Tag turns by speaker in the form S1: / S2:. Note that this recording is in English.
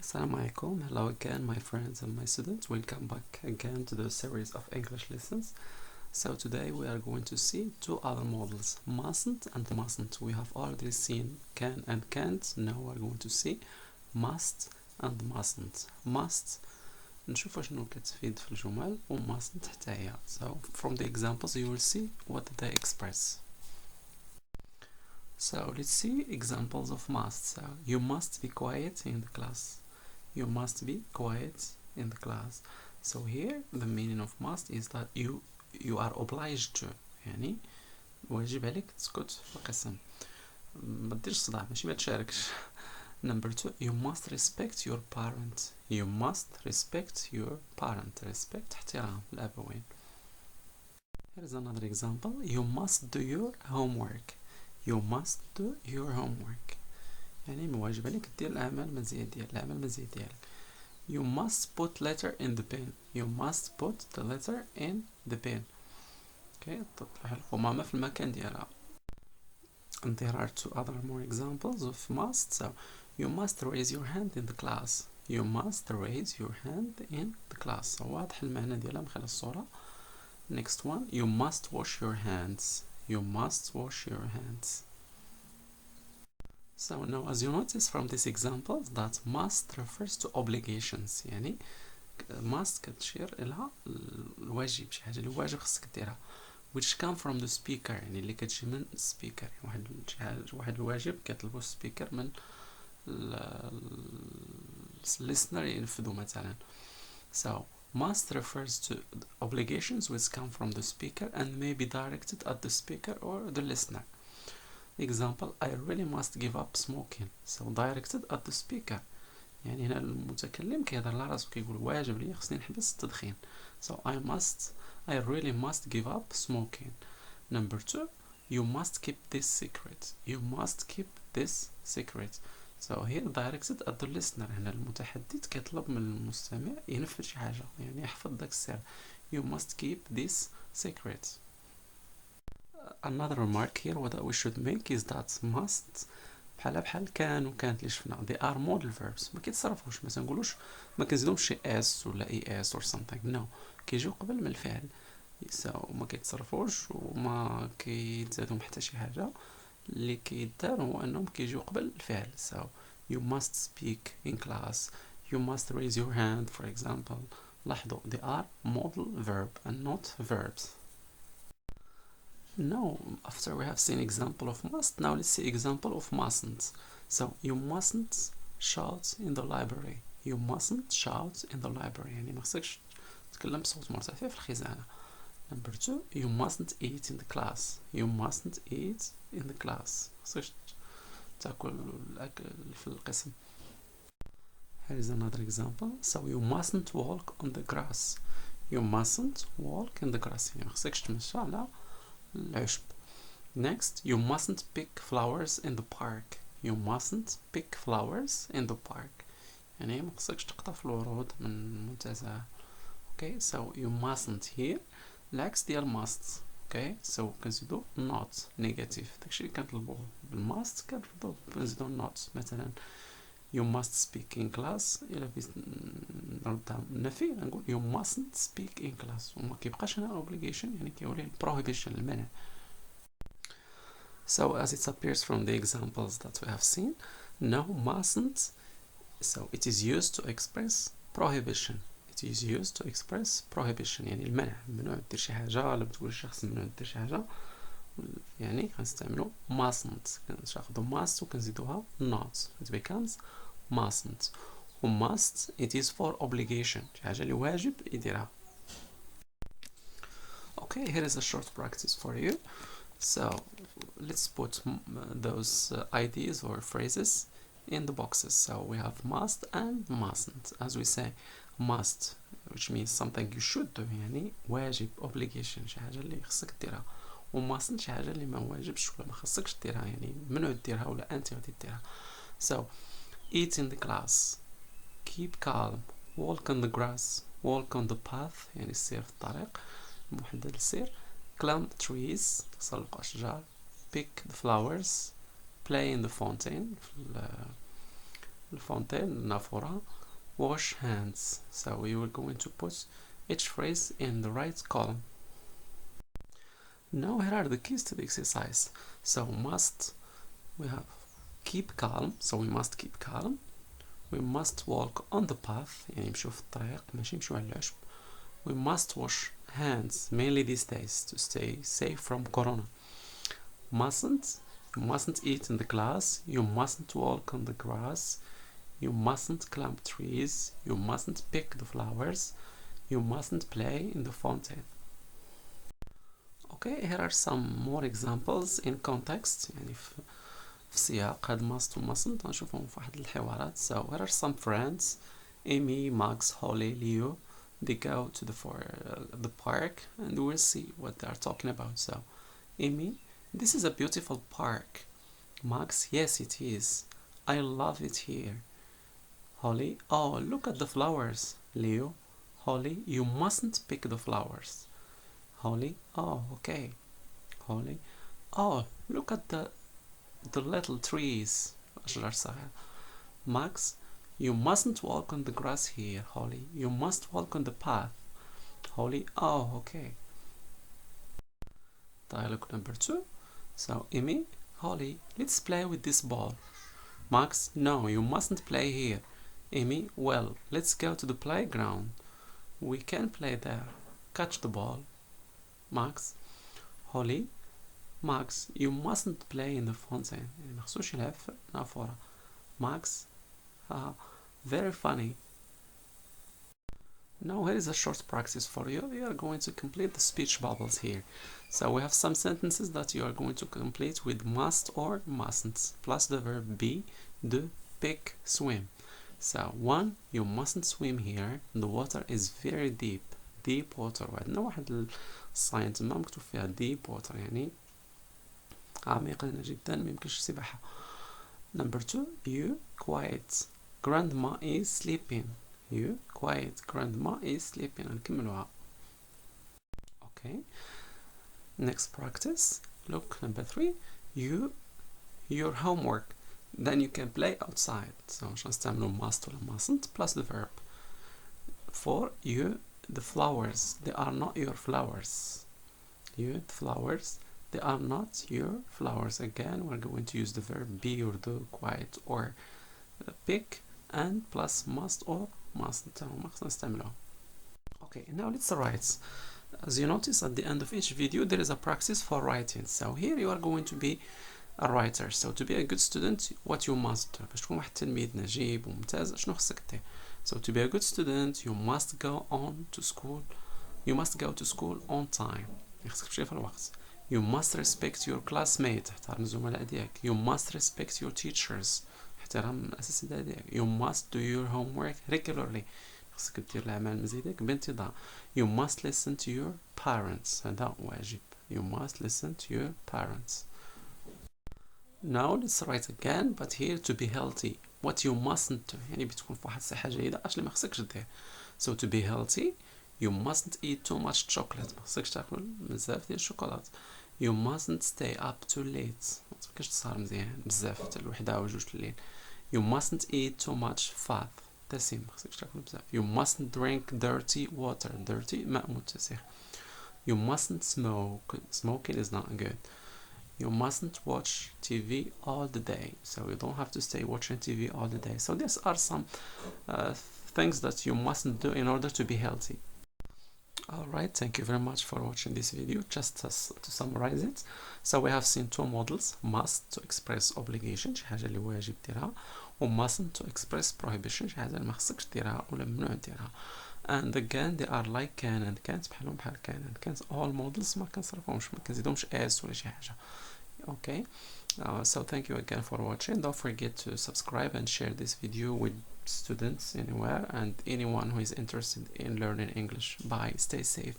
S1: Assalamu alaikum. Hello again, my friends and my students. Welcome back again to the series of English lessons. So today we are going to see two other models, mustn't and mustn't. We have already seen can and can't. Now we're going to see must and mustn't. Must نشوف شنو كتفيد في الجمل و mustn't حتى هي. So from the examples you will see what they express. So let's see examples of must. So you must be quiet in the class. You must be quiet in the class. So here the meaning of must is that you are obliged to. يعني واجب عليك تسكت في القسم. ما تديرش صداع ماشي ما تشاركش. Number 2, you must respect your parent. You must respect your parent. Respect احترام الأبوين. Here is another example. You must do your homework. You must do your homework. يعني واجب عليك دير الأعمال المنزلية ديالك. You must put letter in the pen. You must put the letter in the pen. Okay, تطرح القمامة في المكان ديالها. And there are two other more examples of must. So you must raise your hand in the class. You must raise your hand in the class. So واضح المعنى ديالها من خلال الصورة. Next one, you must wash your hands. You must wash your hands. So now as you notice from this example that must refers to obligations. يعني must كتشير إلى الواجب شي حاجة اللي واجب خصك ديرها which come from the speaker يعني اللي كتجي من speaker يعني واحد الواجب كيطلبو speaker من listener ينفذو مثلا. So must refers to obligations which come from the speaker and may be directed at the speaker or the listener. Example, I really must give up smoking. So directed at the speaker. يعني هنا المتكلم كيهضر على راسو كيقول واجب لي خصني نحبس التدخين. So I really must give up smoking. Number 2, you must keep this secret. You must keep this secret. So here directed at the listener. هنا المتحدث كيطلب من المستمع ينفذ شي حاجة يعني يحفظ داك السر. You must keep this secret. Another remark here what we should make is that must بحال كان وكانت اللي شفنا they are modal verbs ما كيتصرفوش ما تنقولوش ما كنزيدهمش شي اس ولا اي اس or something no كيجيو قبل من الفعل so ما كيتصرفوش وما كيتزادهم حتى شي حاجه اللي كيدار هو انهم كيجيو قبل الفعل so you must speak in class you must raise your hand for example لاحظوا they are modal verb and not verbs. Now, after we have seen example of must, now let's see example of mustn't. So, you mustn't shout in the library. You mustn't shout in the library. يعني ما خصكش تتكلم بصوت مرتفع في الخزانة. Number 2, you mustn't eat in the class. You mustn't eat in the class. ما خصكش تاكل الأكل في القسم. Here is another example. So, you mustn't walk on the grass. You mustn't walk in the grass. يعني ما خصكش تمشى على العشب. Next, you mustn't pick flowers in the park. You mustn't pick flowers in the park. يعني ما خصكش تقطف الورود من المنتزه. Okay, so you mustn't here. العكس ديال must. Okay, so كنزيدو not negative. داكشي اللي كنطلبوه بالmust كنزيدو not. مثلا you must speak in class. إلا بغيت نردها نفي نقول you mustn't speak in class وما كيبقاش هنا obligation يعني كيولي prohibition المنع. So as it appears from the examples that we have seen, no mustn't. So it is used to express prohibition. It is used to express prohibition يعني المنع ممنوع دير شي حاجة ولا بتقول للشخص ممنوع دير شي حاجة يعني كنستعملو mustn't كناخدو must وكنزيدوها not it becomes mustn't و must it is for obligation شي حاجة اللي واجب يديرها. Okay, here is a short practice for you. So let's put those ideas or phrases in the boxes. So we have must and mustn't. As we say must which means something you should do يعني واجب obligation شي حاجة اللي خصك ديرها و mustn't شي حاجة اللي ما واجبش ولا ما خصكش ديرها يعني ممنوع ديرها ولا أنت غادي ديرها. So eat in the class, keep calm, walk on the grass, walk on the path يعني السير في الطريق المحدد للسير, climb the trees تسلق أشجار, pick the flowers, play in the fountain الفونتين النافورة wash hands. So we were going to put each phrase in the right column. Now here are the keys to the exercise. So we have keep calm, so we must keep calm. We must walk on the path, يعني نمشيو في الطريق ماشي نمشيو على العشب. We must wash hands, mainly these days, to stay safe from corona. You mustn't eat in the class. You mustn't walk on the grass. You mustn't climb trees. You mustn't pick the flowers. You mustn't play in the fountain. Okay, here are some more examples in context. يعني في سياق هاد must و mustn't غنشوفهم في واحد الحوارات. So here are some friends. Amy, Max, Holly, Leo. They go to the park and we'll see what they are talking about. So, Amy, this is a beautiful park. Max, yes it is. I love it here. Holly, oh look at the flowers. Leo, Holly, you mustn't pick the flowers. Holly, oh okay. Holly, oh look at the little trees. أشجار صغيرة. Max, you mustn't walk on the grass here, Holly. You must walk on the path. Holly, oh okay. Dialogue number 2. So, Amy, Holly, let's play with this ball. Max, no, you mustn't play here. Amy, well, let's go to the playground. We can play there. Catch the ball. Max, Holly, Max, you mustn't play in the fountain. يعني مخصوش يلعب في نافورة. Max, very funny. Now here is a short practice for you. You are going to complete the speech bubbles here. So we have some sentences that you are going to complete with must or mustn't, plus the verb be, do, pick, swim. So 1, you mustn't swim here. The water is very deep. Deep water. وعندنا واحد الصاين تما مكتوب فيها deep water يعني عميقة جدا ما يمكنش السباحة. Number 2, you quiet. Grandma is sleeping. You quiet. Grandma is sleeping. نكملوها. Okay. Next practice. Look, number 3. Your homework. Then you can play outside. So مش نستعملو must ولا mustn't plus the verb. 4. You, the flowers. They are not your flowers. You, the flowers. They are not your flowers. Again, we're going to use the verb be or do, quiet or pick, and plus must or mustn't. Okay, now let's write. As you notice at the end of each video, there is a practice for writing. So here you are going to be a writer. So to be a good student, what you must do. باش تكون واحد التلميذ نجيب وممتاز شنو خصك دير. So to be a good student, you must go to school. You must go to school on time. خصك تمشي في الوقت. You must respect your classmate. احترم الزملاء ديالك. You must respect your teachers. احترام الأساتذة ديالك. You must do your homework regularly. خصك دير الأعمال المنزلية بانتظام. You must listen to your parents. هذا واجب. You must listen to your parents. Now let's write again, but here to be healthy. What you mustn't do. يعني بتكون في واحد الصحة جيدة. اش اللي ما خصكش دير. So to be healthy, you mustn't eat too much chocolate. ما خصكش تاكل بزاف ديال الشوكولات. You mustn't stay up too late. ما تبقاش تسهر مزيان بزاف حتى الوحدة أو جوج الليل. You mustn't eat too much fat. دسم ما خصكش تاكل بزاف. You mustn't drink dirty water. Dirty ماء متسخ. You mustn't smoke. Smoking is not good. You mustn't watch TV all the day. So you don't have to stay watching TV all the day. So these are some things that you mustn't do in order to be healthy. Alright, thank you very much for watching this video. Just to summarize it, so we have seen two modals: must to express obligation, شي حاجة اللي واجب ديرها، و mustn't to express prohibition، شي حاجة اللي ما خصكش ديرها ولا ممنوع ديرها. And again they are like can and can't، بحالهم بحال can and can't. all modals ما كنصرفهمش، ما كنزيدهمش as ولا شي حاجة. Okay, so thank you again for watching. Don't forget to subscribe and share this video with students anywhere and anyone who is interested in learning English. Bye, stay safe.